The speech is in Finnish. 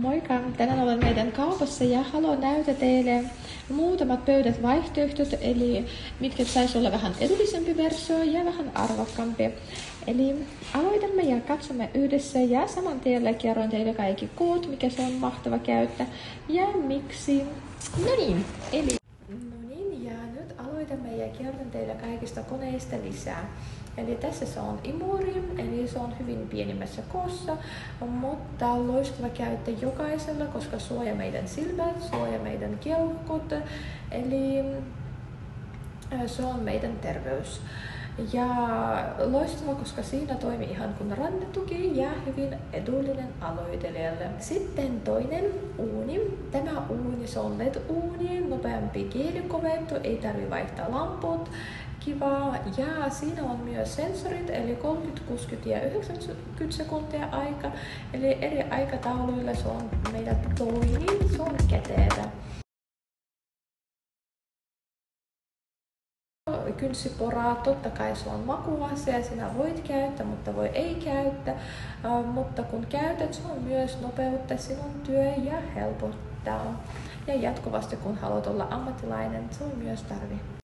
Moikka! Tänään olen meidän kaupassa ja haluan näyttää teille muutamat pöydät vaihtoehtot, eli mitkä saisi olla vähän edullisempi versio ja vähän arvokkaampi. Eli aloitamme ja katsomme yhdessä ja saman tien kerron teille kaikki koot, mikä se on mahtava käyttää ja miksi. Ja nyt aloitamme ja kerron teille kaikista koneista lisää. Eli tässä se on imuri, eli se on hyvin pienimmässä koossa, mutta loistava käyttää jokaisella, koska suojaa meidän silmät, suojaa meidän keuhkot, eli se on meidän terveys. Ja loistava, koska siinä toimii ihan kuin rannetuki ja hyvin edullinen aloittelijalle. Sitten toinen uuni. Tämä uuni, se on LED-uuni, nopeampi kielikovettu, ei tarvitse vaihtaa lamput. Kiva. Ja siinä on myös sensorit, eli 30, 60 ja 90 sekuntia aika. Eli eri aikatauluilla se on meidän toimii, se on käteellä. Kynsiporaa, totta kai se on makuasia, sinä voit käyttää, mutta voi ei käyttää. Mutta kun käytät, se on myös nopeuttaa sinun työ ja helpottaa. Ja jatkuvasti kun haluat olla ammattilainen, se on myös tarve.